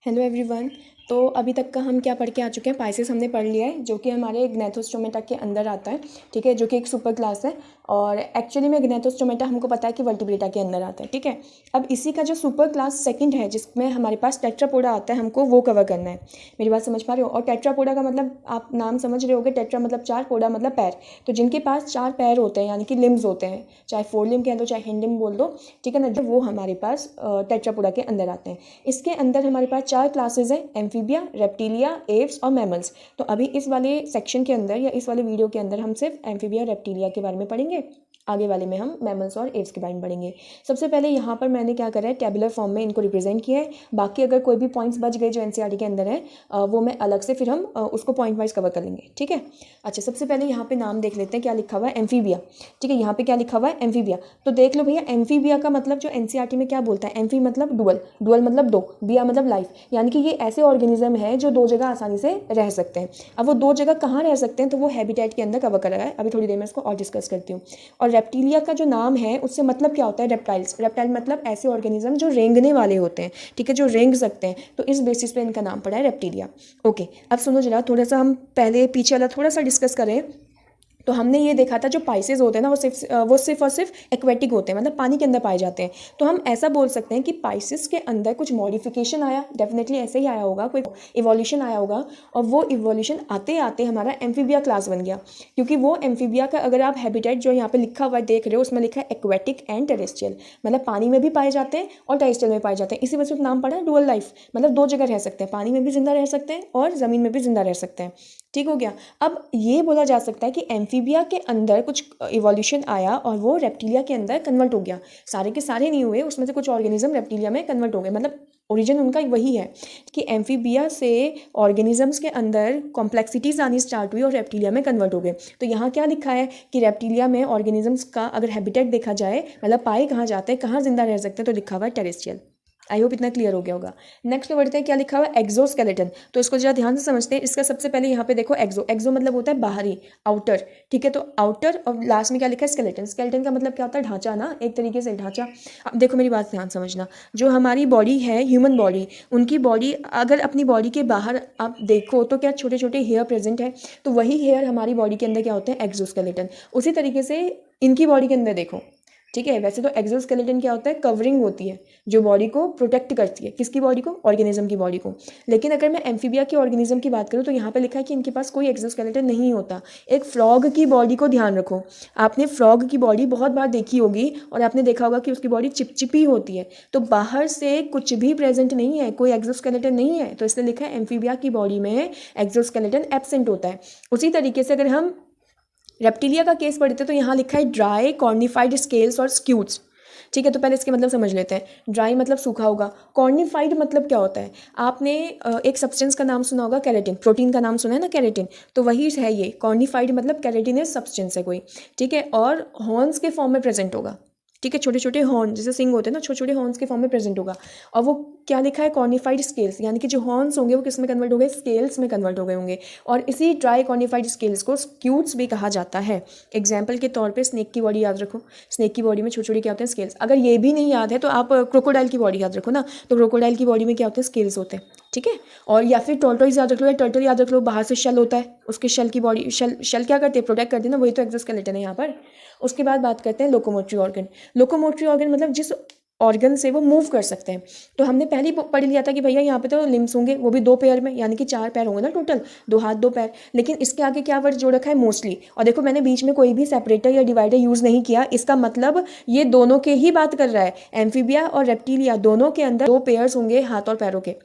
Hello everyone. तो अभी तक का हम क्या पढ़ के आ चुके हैं, पाइसेस हमने पढ़ लिया है जो कि हमारे ग्नैथोस्टोमेटा के अंदर आता है, ठीक है, जो कि एक सुपर क्लास है। और एक्चुअली में ग्नैथोस्टोमेटा हमको पता है कि वर्टिब्रेटा के अंदर आता है, ठीक है। अब इसी का जो सुपर क्लास सेकंड है जिसमें हमारे पास टेट्रापोडा आता है, हमको वो कवर करना है। मेरी बात समझ पा रहे हो? और टेट्रापोडा का मतलब आप नाम समझ रहे होगे, टेट्रा मतलब चार, पोडा मतलब पैर। तो जिनके पास चार पैर होते हैं यानी कि लिम्स होते हैं, चाहे फोर लिम कह दो चाहे हिंड लिम बोल दो, ठीक है ना, जो वो हमारे पास टेट्रापोडा के अंदर आते हैं। इसके अंदर हमारे पास चार क्लासेज हैं, एम्फीबिया, रेप्टिलिया, एव्स और मैमल्स। तो अभी इस वाले सेक्शन के अंदर या इस वाले वीडियो के अंदर हम सिर्फ एम्फीबिया रेप्टिलिया के बारे में पढ़ेंगे। आगे वाले में हम मैमल्स और एव्स के बारे में पढ़ेंगे। सबसे पहले यहाँ पर मैंने क्या करा है, टेबुलर फॉर्म में इनको रिप्रेजेंट किया है। बाकी अगर कोई भी पॉइंट्स बच गए जो एनसीईआरटी के अंदर है, वो मैं अलग से फिर हम उसको पॉइंट वाइज कवर कर लेंगे, ठीक है। अच्छा, सबसे पहले यहाँ पे नाम देख लेते हैं, क्या लिखा हुआ है, एम्फीबिया, ठीक है। यहाँ पे क्या लिखा हुआ है, एम्फीबिया। तो देख लो भैया, एम्फीबिया का मतलब जो एनसीईआरटी में क्या बोलता है, एम्फी मतलब डुअल, डुअल मतलब दो, बिया मतलब लाइफ, यानी कि ये ऐसे ऑर्गेनिज्म है जो दो जगह आसानी से रह सकते हैं। अब वो दो जगह कहाँ रह सकते हैं, तो वो हैबिटेट के अंदर कवर करा है। अभी थोड़ी देर में इसको और डिस्कस करती हूँ। और रेप्टिलिया का जो नाम है उससे मतलब क्या होता है, रेप्टाइल्स। रेप्टाइल मतलब ऐसे ऑर्गेनिज्म जो रेंगने वाले होते हैं, ठीक है, जो रेंग सकते हैं। तो इस बेसिस पे इनका नाम पड़ा है रेप्टिलिया। ओके, अब सुनो जरा, थोड़ा सा हम पहले पीछे वाला थोड़ा सा डिस्कस करें। तो हमने ये देखा था जो पाइसेस होते हैं ना, वो सिर्फ और सिर्फ एक्वेटिक होते हैं, मतलब पानी के अंदर पाए जाते हैं। तो हम ऐसा बोल सकते हैं कि पाइसेस के अंदर कुछ मॉडिफिकेशन आया, डेफिनेटली ऐसे ही आया होगा, कोई इवोल्यूशन आया होगा। और वो इवोल्यूशन आते आते हमारा एम्फीबिया क्लास बन गया, क्योंकि वो एम्फीबिया का अगर आप हैबिटेट जो यहाँ पे लिखा हुआ देख रहे हो, उसमें लिखा है एक्वेटिक एंड टेरेस्ट्रियल, मतलब पानी में भी पाए जाते हैं और टेरेस्ट्रियल में पाए जाते हैं। इसी वजह से नाम पड़ा है डुअल लाइफ, मतलब दो जगह रह सकते हैं, पानी में भी जिंदा रह सकते हैं और ज़मीन में भी जिंदा रह सकते हैं, ठीक हो गया। अब ये बोला जा सकता है कि एम्फीबिया के अंदर कुछ इवोल्यूशन आया और वो रेप्टिलिया के अंदर कन्वर्ट हो गया। सारे के सारे नहीं हुए, उसमें से कुछ ऑर्गेनिज्म रेप्टिलिया में कन्वर्ट हो गए, मतलब ओरिजिन उनका वही है कि एम्फीबिया से ऑर्गेनिजम्स के अंदर कॉम्प्लेक्सिटीज आनी स्टार्ट हुई और रेप्टिलिया में कन्वर्ट हो गए। तो यहाँ क्या लिखा है कि रेप्टिलिया में ऑर्गेनिजम्स का अगर हैबिटेट देखा जाए, मतलब पाए कहाँ जाते हैं, कहाँ जिंदा रह सकते हैं, तो लिखा हुआ है टेरेस्ट्रियल। आई होप इतना क्लियर हो गया होगा। नेक्स्ट बढ़ते हैं, क्या लिखा हुआ है, एक्सोस्केलेटन। तो इसको जरा ध्यान से समझते हैं। इसका सबसे पहले यहाँ पे देखो, एक्सो, एक्सो मतलब होता है बाहरी, आउटर, ठीक है। तो आउटर और लास्ट में क्या लिखा है, स्केलेटन। स्केलेटन का मतलब क्या होता है, ढांचा ना, एक तरीके से ढांचा। अब देखो मेरी बात ध्यान समझना, जो हमारी बॉडी है, ह्यूमन बॉडी, उनकी बॉडी अगर अपनी बॉडी के बाहर आप देखो तो क्या छोटे छोटे हेयर प्रेजेंट है, तो वही हेयर हमारी बॉडी के अंदर क्या होते हैं, एक्सोस्केलेटन। उसी तरीके से इनकी बॉडी के अंदर देखो, ठीक है। वैसे तो एक्सोस्केलेटन क्या होता है, कवरिंग होती है जो बॉडी को प्रोटेक्ट करती है, किसकी बॉडी को, ऑर्गेनिज्म की बॉडी को। लेकिन अगर मैं एम्फीबिया के ऑर्गेनिज्म की बात करूँ तो यहाँ पे लिखा है कि इनके पास कोई एक्सोस्केलेटन नहीं होता। एक फ्रॉग की बॉडी को ध्यान रखो, आपने फ्रॉग की बॉडी बहुत बार देखी होगी और आपने देखा होगा कि उसकी बॉडी चिपचिपी होती है। तो बाहर से कुछ भी प्रेजेंट नहीं है, कोई एक्सोस्केलेटन नहीं है, तो इसलिए लिखा है एम्फीबिया की बॉडी में एक्सोस्केलेटन एब्सेंट होता है। उसी तरीके से अगर हम रेप्टिलिया का केस पढ़ते तो यहाँ लिखा है ड्राई कॉर्निफाइड स्केल्स और स्क्यूट्स, ठीक है। तो पहले इसके मतलब समझ लेते हैं। ड्राई मतलब सूखा होगा, कॉर्निफाइड मतलब क्या होता है, आपने एक सब्सटेंस का नाम सुना होगा, केराटिन, प्रोटीन का नाम सुना है ना, केराटिन, तो वही है ये। कॉर्निफाइड मतलब केराटिन सब्सटेंस है कोई, ठीक है। और हॉर्न्स के फॉर्म में प्रेजेंट होगा, ठीक है, छोटे छोटे हॉर्न जैसे सिंग होते हैं ना, छोटे छोटे हॉर्न्स के फॉर्म में प्रेजेंट होगा। और वो क्या लिखा है, कॉर्निफाइड स्केल्स, यानी कि जो हॉर्न्स होंगे वो किस में कन्वर्ट हो गए, स्केल्स में कन्वर्ट हो गए होंगे। और इसी ड्राई कॉर्निफाइड स्केल्स को स्क्यूट्स भी कहा जाता है। एग्जाम्पल के तौर पे स्नेक की बॉडी याद रखो, स्नेक की बॉडी में छोटे छोटे क्या होते हैं, स्केल्स। अगर ये भी नहीं याद है तो आप क्रोकोडाइल की बॉडी याद रखो ना, तो क्रोकोडाइल की बॉडी में क्या होते हैं, स्केल्स होते हैं, ठीक है। और या फिर टॉर्टोइज याद रख लो या टर्टल याद रख लो, बाहर से शेल होता है, उसके शेल की बॉडी, शेल क्या करते हैं, प्रोटेक्ट करते हैं ना, वही तो एक्सोस्केलेटन है यहाँ पर। उसके बाद बात करते हैं लोकोमोटरी ऑर्गन। लोकोमोटरी ऑर्गन मतलब जिस ऑर्गन से वो मूव कर सकते हैं। तो हमने पहले ही पढ़ लिया था कि भैया यहाँ पे तो लिम्स होंगे, वो भी दो पेयर में, यानी कि चार पैर होंगे ना टोटल, दो हाथ दो पैर। लेकिन इसके आगे क्या वर्ड जोड़ रखा है, मोस्टली। और देखो मैंने बीच में कोई भी सेपरेटर या डिवाइडर यूज़ नहीं किया, इसका मतलब ये दोनों के ही बात कर रहा है। एम्फीबिया और रेप्टिलिया दोनों के अंदर दो पेयर्स होंगे हाथ और पैरों के,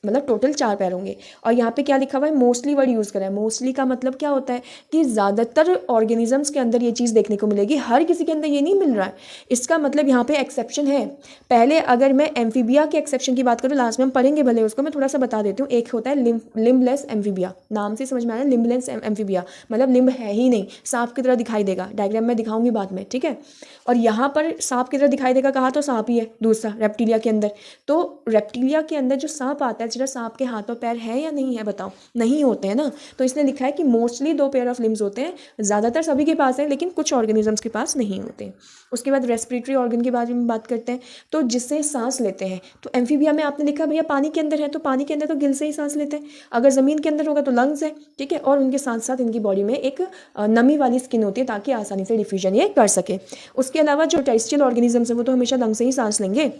मतलब टोटल चार पैर होंगे। और यहाँ पे क्या लिखा हुआ है, मोस्टली वर्ड यूज़ करा है। मोस्टली का मतलब क्या होता है कि ज़्यादातर ऑर्गेनिजम्स के अंदर ये चीज़ देखने को मिलेगी, हर किसी के अंदर ये नहीं मिल रहा है। इसका मतलब यहाँ पे एक्सेप्शन है। पहले अगर मैं एम्फीबिया के एक्सेप्शन की बात करूँ, लास्ट में हम पढ़ेंगे भले उसको, मैं थोड़ा सा बता देती हूँ। एक होता है लिम्बलेस एम्फीबिया, नाम से समझ में आया, लिम्बलेस एम्फीबिया मतलब लिम्ब है ही नहीं, सांप की तरह दिखाई देगा, डायग्राम में दिखाऊंगी बाद में, ठीक है। और यहाँ पर सांप की तरह दिखाई देगा, कहा तो सांप ही है दूसरा रेप्टिलिया के अंदर। तो रेप्टिलिया के अंदर जो सांप आता आता है, जरा सांप के हाथ और पैर है या नहीं है, बताओ, नहीं होते हैं ना। तो इसने लिखा है कि मोस्टली 2 पेयर ऑफ लिम्स होते हैं, ज़्यादातर सभी के पास है लेकिन कुछ ऑर्गेनिजम्स के पास नहीं होते। उसके बाद रेस्पिरेटरी ऑर्गन के बारे में बात करते हैं, तो जिससे सांस लेते हैं। तो एम्फीबिया में आपने लिखा भैया पानी के अंदर है, तो पानी के अंदर तो गिल से ही सांस लेते हैं, अगर ज़मीन के अंदर होगा तो लंग्स है, ठीक है। और उनके साथ साथ इनकी बॉडी में एक नमी वाली स्किन होती है ताकि आसानी से डिफ्यूजन ये कर सके। उसके अलावा जो टेरेस्ट्रियल ऑर्गेनिजम्स हैं वो तो हमेशा लंग से ही सांस लेंगे।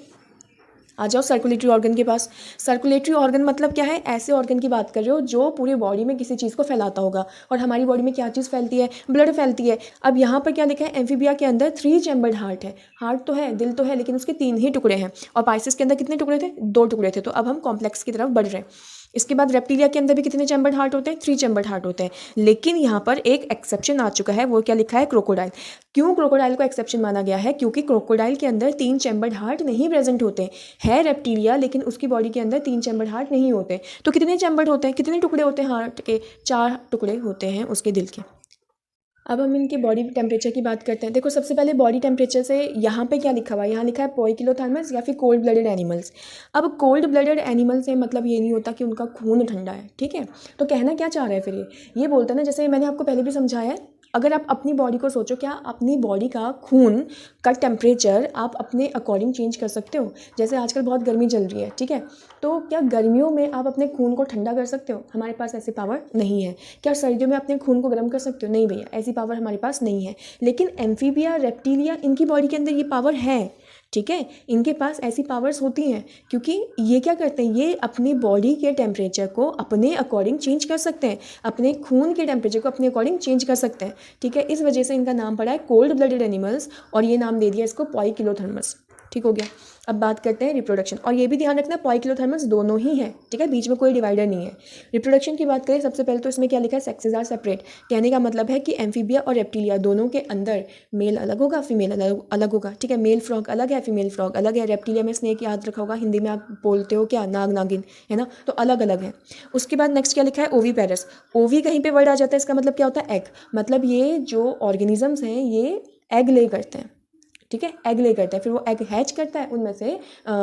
आ जाओ सर्कुलेटरी ऑर्गन के पास। सर्कुलेटरी ऑर्गन मतलब क्या है, ऐसे ऑर्गन की बात कर रहे हो जो पूरी बॉडी में किसी चीज़ को फैलाता होगा। और हमारी बॉडी में क्या चीज़ फैलती है, ब्लड फैलती है। अब यहाँ पर क्या लिखा है, एम्फीबिया के अंदर 3 चैम्बर्ड हार्ट है, हार्ट तो है, दिल तो है, लेकिन उसके 3 ही टुकड़े हैं। और पाइसेस के अंदर कितने टुकड़े थे, 2 टुकड़े थे। तो अब हम कॉम्प्लेक्स की तरफ बढ़ रहे हैं। इसके बाद रेप्टिलिया के अंदर भी कितने चैम्बर्ड हार्ट होते हैं, 3 चैम्बर्ड हार्ट होते हैं। लेकिन यहाँ पर एक एक्सेप्शन आ चुका है, वो क्या लिखा है, क्रोकोडाइल। क्यों क्रोकोडाइल को एक्सेप्शन माना गया है, क्योंकि क्रोकोडाइल के अंदर 3 चैम्बर्ड हार्ट नहीं प्रेजेंट होते हैं, रेप्टिलिया, लेकिन उसकी बॉडी के अंदर 3 चैम्बर्ड हार्ट नहीं होते। तो कितने चैम्बर्ड होते हैं, कितने टुकड़े होते हैं हार्ट के, 4 टुकड़े होते हैं उसके दिल के। अब हम इनके बॉडी टेम्परेचर की बात करते हैं। देखो सबसे पहले बॉडी टेम्परेचर से यहाँ पे क्या लिखा हुआ है, यहाँ लिखा है पोइकिलोथर्मस या फिर कोल्ड ब्लडेड एनिमल्स। अब कोल्ड ब्लडेड एनिमल से मतलब ये नहीं होता कि उनका खून ठंडा है, ठीक है। तो कहना क्या चाह रहा है फिर ये बोलता है ना, जैसे मैंने आपको पहले भी समझाया है, अगर आप अपनी बॉडी को सोचो, क्या अपनी बॉडी का खून का टेम्परेचर आप अपने अकॉर्डिंग चेंज कर सकते हो। जैसे आजकल बहुत गर्मी चल रही है, ठीक है, तो क्या गर्मियों में आप अपने खून को ठंडा कर सकते हो, हमारे पास ऐसी पावर नहीं है। क्या सर्दियों में अपने खून को गर्म कर सकते हो, नहीं भैया, ऐसी पावर हमारे पास नहीं है। लेकिन एम्फीबिया, रेप्टिलिया, इनकी बॉडी के अंदर ये पावर है, ठीक है, इनके पास ऐसी पावर्स होती हैं, क्योंकि ये क्या करते हैं, ये अपनी बॉडी के टेम्परेचर को अपने अकॉर्डिंग चेंज कर सकते हैं, अपने खून के टेम्परेचर को अपने अकॉर्डिंग चेंज कर सकते हैं, ठीक है। इस वजह से इनका नाम पड़ा है कोल्ड ब्लडेड एनिमल्स, और ये नाम दे दिया इसको पोइकिलोथर्मस, ठीक हो गया। अब बात करते हैं रिप्रोडक्शन, और ये भी ध्यान रखना पोइकिलोथर्मस दोनों ही है, ठीक है, बीच में कोई डिवाइडर नहीं है। रिप्रोडक्शन की बात करें, सबसे पहले तो इसमें क्या लिखा है, सेक्सेस आर सेपरेट। कहने का मतलब है कि एम्फीबिया और रेप्टिलिया दोनों के अंदर मेल अलग होगा, फीमेल अलग होगा, ठीक है। मेल फ्रॉग अलग है, फीमेल फ्रॉग अलग है। रेप्टिलिया में स्नेक याद रखा होगा, हिंदी में आप बोलते हो क्या, नाग नागिन, है ना, तो अलग अलग है। उसके बाद नेक्स्ट क्या लिखा है, ओवी पेरस। ओवी कहीं पर वर्ड आ जाता है, इसका मतलब क्या होता है, एग। मतलब ये जो ऑर्गेनिजम्स हैं ये एग ले करते हैं, ठीक है, एग ले करता है, फिर वो एग हैच करता है, उनमें से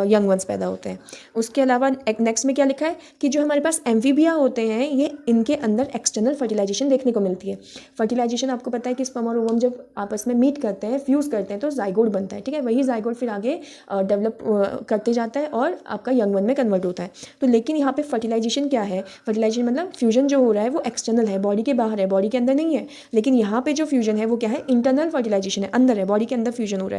यंग वंस पैदा होते हैं। उसके अलावा नेक्स्ट में क्या लिखा है कि जो हमारे पास एम्फीबिया होते हैं, ये इनके अंदर एक्सटर्नल फर्टिलाइजेशन देखने को मिलती है। फर्टिलाइजेशन आपको पता है कि स्पर्म और ओवम जब आपस में मीट करते हैं, फ्यूज़ करते हैं, तो जाइगोट बनता है, ठीक है। वही जाइगोट फिर आगे डेवलप करते जाता है और आपका यंग वन में कन्वर्ट होता है। तो लेकिन यहाँ पे फर्टिलाइजेशन क्या है, फर्टिलाइजेशन मतलब फ्यूजन जो हो रहा है वो एक्सटर्नल है, बॉडी के बाहर है, बॉडी के अंदर नहीं है। लेकिन यहाँ पे जो फ्यूजन है वो क्या है, इंटरनल फर्टिलाइजेशन है, अंदर है, बॉडी के अंदर फ्यूजन हो रहा है।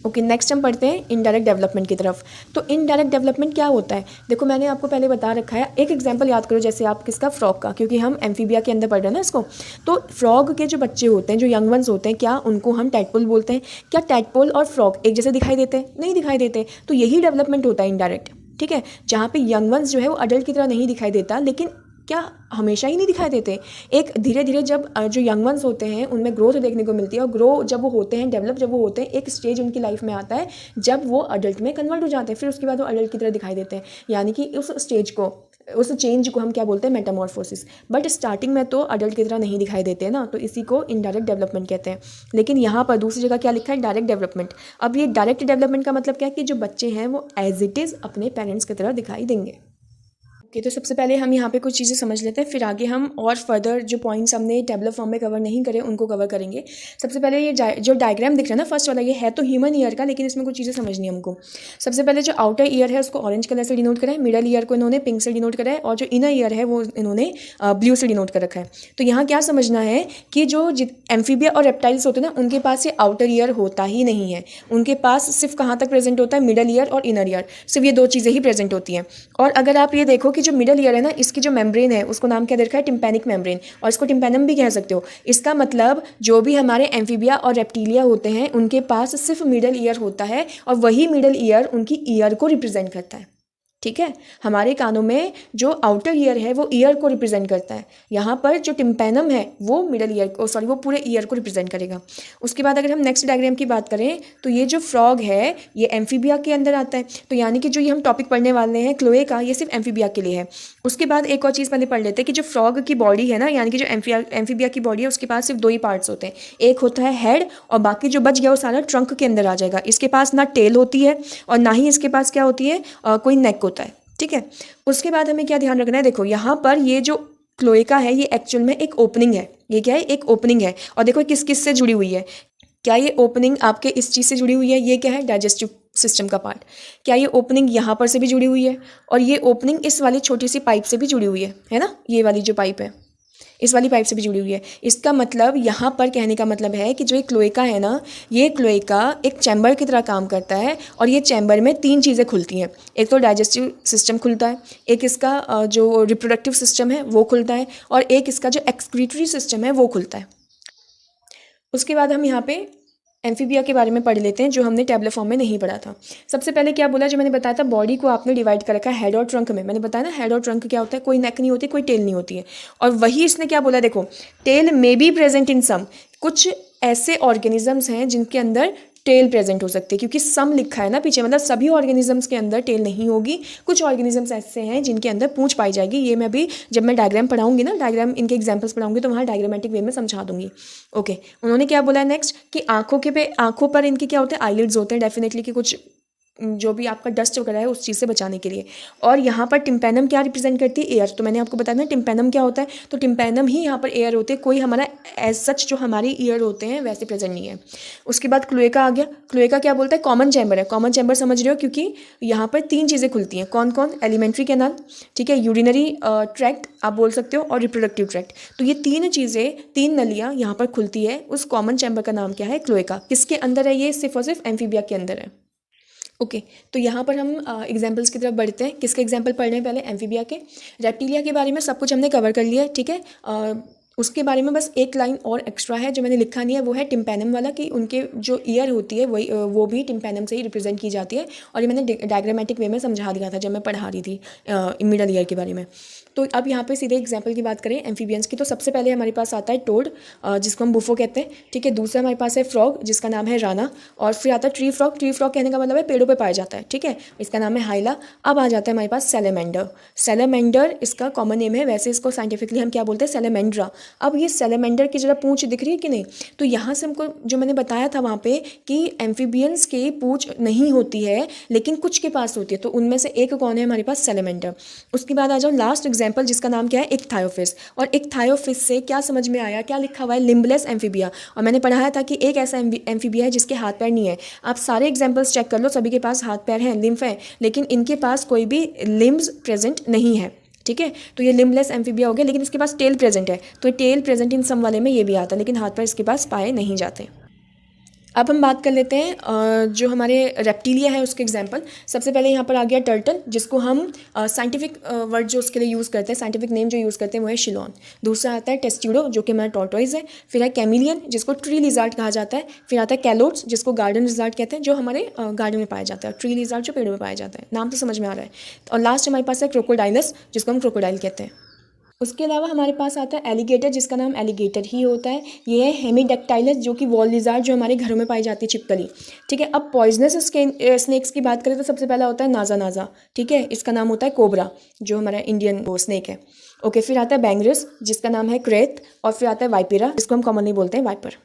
ओके, नेक्स्ट हम पढ़ते हैं इनडायरेक्ट डेवलपमेंट की तरफ। तो इनडायरेक्ट डेवलपमेंट क्या होता है, देखो मैंने आपको पहले बता रखा है। एक एग्जांपल याद करो, जैसे आप किसका, फ्रॉग का, क्योंकि हम एम्फीबिया के अंदर पढ़ रहे हैं ना इसको। तो फ्रॉग के जो बच्चे होते हैं, जो यंग वंस होते हैं, क्या उनको हम टैडपोल बोलते हैं। क्या टैडपोल और फ्रॉग एक जैसे दिखाई देते हैं, नहीं दिखाई देते। तो यही डेवलपमेंट होता है इनडायरेक्ट, ठीक है, जहाँ पे यंग वंस जो है वो अडल्ट की तरह नहीं दिखाई देता, लेकिन क्या हमेशा ही नहीं दिखाई देते। एक धीरे धीरे जब जो यंग वंस होते हैं उनमें ग्रोथ देखने को मिलती है, और ग्रो जब वो होते हैं, डेवलप जब वो होते हैं, एक स्टेज उनकी लाइफ में आता है जब वो अडल्ट में कन्वर्ट हो जाते हैं, फिर उसके बाद वो अडल्ट की तरह दिखाई देते हैं। यानी कि उस स्टेज को, उस चेंज को हम क्या बोलते हैं, मेटामॉर्फोसिस। बट स्टार्टिंग में तो अडल्ट की तरह नहीं दिखाई देते हैं ना, तो इसी को इनडायरेक्ट डेवलपमेंट कहते हैं। लेकिन यहाँ पर दूसरी जगह क्या लिखा है, डायरेक्ट डेवलपमेंट। अब ये डायरेक्ट डेवलपमेंट का मतलब क्या है कि जो बच्चे हैं वो एज इट इज़ अपने पेरेंट्स की तरह दिखाई देंगे। ओके, तो सबसे पहले हम यहाँ पे कुछ चीज़ें समझ लेते हैं, फिर आगे हम और फर्दर जो पॉइंट्स हमने टेबलर फॉर्म में कवर नहीं करे उनको कवर करेंगे। सबसे पहले ये जो डायग्राम दिख रहा है ना, फर्स्ट वाला, ये है तो ह्यूमन ईयर का, लेकिन इसमें कुछ चीज़ें समझनी है हमको। सबसे पहले जो आउटर ईयर है उसको ऑरेंज कलर से डिनोट करा है, मिडल ईयर को इन्होंने पिंक से डिनोट करा है, और जो इनर ईयर है वो इन्होंने ब्लू से डिनोट कर रखा है। तो यहाँ क्या समझना है कि जो एम्फीबिया और रेप्टाइल्स होते हैं ना, उनके पास ये आउटर ईयर होता ही नहीं है। उनके पास सिर्फ कहाँ तक प्रेजेंट होता है, मिडल ईयर और इनर ईयर, सिर्फ ये 2 चीज़ें ही प्रेजेंट होती हैं। और अगर आप ये देखो कि जो मिडल ईयर है ना, इसकी जो मेम्ब्रेन है उसको नाम क्या दे रखा है, टिम्पैनिक मेम्ब्रेन, और इसको टिम्पैनम भी कह सकते हो। इसका मतलब जो भी हमारे एम्फीबिया और रेप्टिलिया होते हैं उनके पास सिर्फ मिडल ईयर होता है, और वही मिडल ईयर उनकी ईयर को रिप्रेजेंट करता है, ठीक है। हमारे कानों में जो आउटर ईयर है वो ईयर को रिप्रेजेंट करता है, यहाँ पर जो टिम्पैनम है वो मिडल ईयर को, सॉरी, वो पूरे ईयर को रिप्रेजेंट करेगा। उसके बाद अगर हम नेक्स्ट डायग्राम की बात करें, तो ये जो फ्रॉग है ये एम्फीबिया के अंदर आता है। तो यानी कि जो ये हम टॉपिक पढ़ने वाले हैं क्लोए का, ये सिर्फ एम्फीबिया के लिए है। उसके बाद एक और चीज़ पहले पढ़ लेते हैं कि जो फ्रॉग की बॉडी है ना, यानी कि जो एम्फीबिया की बॉडी है, उसके पास सिर्फ 2 ही पार्ट्स होते हैं। एक होता है हेड, और बाकी जो बच गया वो सारा ट्रंक के अंदर आ जाएगा। इसके पास ना टेल होती है और ना ही इसके पास क्या होती है, कोई नेक होता है, ठीक है। उसके बाद हमें क्या ध्यान रखना है, देखो यहाँ पर ये जो क्लोएका है ये एक्चुअल में एक ओपनिंग है, ये क्या है, एक ओपनिंग है। और देखो किस किस से जुड़ी हुई है, क्या ये ओपनिंग आपके इस चीज़ से जुड़ी हुई है, ये क्या है, डाइजेस्टिव सिस्टम का पार्ट। क्या ये ओपनिंग यहाँ पर से भी जुड़ी हुई है, और ये ओपनिंग इस वाली छोटी सी पाइप से भी जुड़ी हुई है ना, ये वाली जो पाइप है इस वाली पाइप से भी जुड़ी हुई है। इसका मतलब यहाँ पर कहने का मतलब है कि जो ये क्लोएका है ना, ये क्लोएका एक चैम्बर की तरह काम करता है, और ये चैम्बर में 3 चीज़ें खुलती हैं। एक तो डाइजेस्टिव सिस्टम खुलता है, एक इसका जो रिप्रोडक्टिव सिस्टम है वो खुलता है, और एक इसका जो एक्सक्रीटरी सिस्टम है वो खुलता है। उसके बाद हम यहाँ पे एम्फीबिया के बारे में पढ़ लेते हैं, जो हमने टैबलेट फॉर्म में नहीं पढ़ा था। सबसे पहले क्या बोला, जो मैंने बताया था बॉडी को आपने डिवाइड कर रखा है हेड और ट्रंक में। मैंने बताया ना हेड और ट्रंक क्या होता है, कोई नेक नहीं होती, कोई टेल नहीं होती है। और वही इसने क्या बोला, देखो tail may be present in some, कुछ ऐसे ऑर्गेनिजम्स हैं जिनके अंदर टेल प्रेजेंट हो सकती है, क्योंकि सम लिखा है ना पीछे, मतलब सभी ऑर्गेनिजम्स के अंदर टेल नहीं होगी। कुछ ऑर्गेनिजम्स ऐसे हैं जिनके अंदर पूंछ पाई जाएगी। ये मैं अभी जब मैं डायग्राम पढ़ाऊंगी ना, डायग्राम इनके एग्जांपल्स पढ़ाऊंगी तो वहाँ डायग्रामेटिक वे में समझा दूंगी। ओके, उन्होंने क्या बोला नेक्स्ट कि आंखों पर इनके क्या होते हैं, आईलिड्स होते हैं डेफिनेटली, कि कुछ जो भी आपका डस्ट वगैरह है उस चीज़ से बचाने के लिए। और यहाँ पर टिम्पैनम क्या रिप्रेजेंट करती है, एयर। तो मैंने आपको बताया ना टिम्पैनम क्या होता है, तो टिम्पैनम ही यहाँ पर एयर होते हैं, कोई हमारा एज सच जो हमारी ईयर होते हैं वैसे प्रेजेंट नहीं है। उसके बाद क्लोएका आ गया। क्लोएका क्या बोलता है, कॉमन चैम्बर है। कॉमन चैम्बर समझ रहे हो, क्योंकि यहाँ पर 3 चीज़ें खुलती हैं। कौन कौन, एलिमेंट्री कैनाल, ठीक है, यूरिनरी ट्रैक्ट आप बोल सकते हो, और रिप्रोडक्टिव ट्रैक्ट। तो ये 3 चीज़ें, 3 नलियाँ यहाँ पर खुलती है। उस कॉमन चैम्बर का नाम क्या है, क्लोएका। किसके अंदर है ये, सिर्फ और सिर्फ एम्फीबिया के अंदर है। ओके तो यहाँ पर हम एग्जाम्पल्स की तरफ बढ़ते हैं। किसके एग्जाम्पल पढ़ रहे हैं, पहले एम्फीबिया के। रेप्टिलिया के बारे में सब कुछ हमने कवर कर लिया है, ठीक है। उसके बारे में बस एक लाइन और एक्स्ट्रा है जो मैंने लिखा नहीं है, वो है टिम्पैनम वाला, कि उनके जो ईयर होती है वही वो भी टिम्पैनम से ही रिप्रेजेंट की जाती है। और ये मैंने डायग्रामेटिक वे में समझा दिया था जब मैं पढ़ा रही थी मिडल ईयर के बारे में। तो अब यहाँ पे सीधे एग्जाम्पल की बात करें एम्फीबियंस की, तो सबसे पहले हमारे पास आता है टोड, जिसको हम बुफो कहते हैं, ठीक है। दूसरा हमारे पास है फ्रॉग, जिसका नाम है राना। और फिर आता है ट्री फ्रॉग। ट्री फ्रॉग कहने का मतलब है पेड़ों पे पाया जाता है, ठीक है, इसका नाम है हाइला। अब आ जाता है हमारे पास सैलेमेंडर। सैलेमेंडर इसका कॉमन नेम है, वैसे इसको साइंटिफिकली हम क्या बोलते हैं, सैलेमेंड्रा। अब ये सैलेमेंडर की जरा पूंछ दिख रही है कि नहीं, तो यहाँ से हमको जो मैंने बताया था वहाँ पे कि एम्फीबियंस की पूंछ नहीं होती है लेकिन कुछ के पास होती है, तो उनमें से एक कौन है हमारे पास, सैलेमेंडर। उसके बाद आ जाओ लास्ट एग्जाम्पल, जिसका नाम क्या है, इक्थायोफिस। और इक्थायोफिस से क्या समझ में आया, क्या लिखा हुआ है, लिम्बलेस एम्फीबिया। और मैंने पढ़ाया था कि एक ऐसा एम्फीबिया है जिसके हाथ पैर नहीं है। आप सारे एग्जाम्पल्स चेक कर लो, सभी के पास हाथ पैर हैं, लिम्फ है, लेकिन इनके पास कोई भी लिम्ब्स प्रेजेंट नहीं है, ठीक है। तो ये लिम्बलेस एम्फीबिया हो गया, लेकिन इसके पास टेल प्रेजेंट है, तो टेल प्रेजेंट इन सम वाले में ये भी आता है, लेकिन हाथ पैर इसके पास पाए नहीं जाते। अब हम बात कर लेते हैं जो हमारे रेप्टिलिया है उसके एग्जाम्पल। सबसे पहले यहाँ पर आ गया टर्टल, जिसको हम साइंटिफिक वर्ड जो उसके लिए यूज़ करते हैं, साइंटिफिक नेम जो यूज़ करते हैं वो है शिलोन। दूसरा आता है टेस्ट्यूडो, जो कि हमारा टॉर्टोइज है। फिर है कैमिलियन, जिसको ट्री लिजार्ड कहा जाता है। फिर आता है कैलोट्स, जिसको गार्डन लिजार्ड कहते हैं, जो हमारे गार्डन में पाया जाता है। ट्री लिजार्ड जो पेड़ों में पाया जाता है, नाम तो समझ में आ रहा है। और लास्ट हमारे पास है क्रोकोडाइलस, जिसको हम क्रोकोडाइल कहते हैं। उसके अलावा हमारे पास आता है एलिगेटर, जिसका नाम एलिगेटर ही होता है। ये है हेमीडेक्टाइलस, जो कि वॉल लिजार्ड जो हमारे घरों में पाई जाती है, छिपकली, ठीक है। अब पॉइजनस स्नेक्स की बात करें तो सबसे पहला होता है नाजा नाजा, ठीक है, इसका नाम होता है कोबरा, जो हमारा इंडियन वो स्नेक है। ओके, फिर आता है बैंगरस, जिसका नाम है क्रेत। और फिर आता है वाइपेरा, जिसको हम कॉमनली बोलते हैं वाइपर।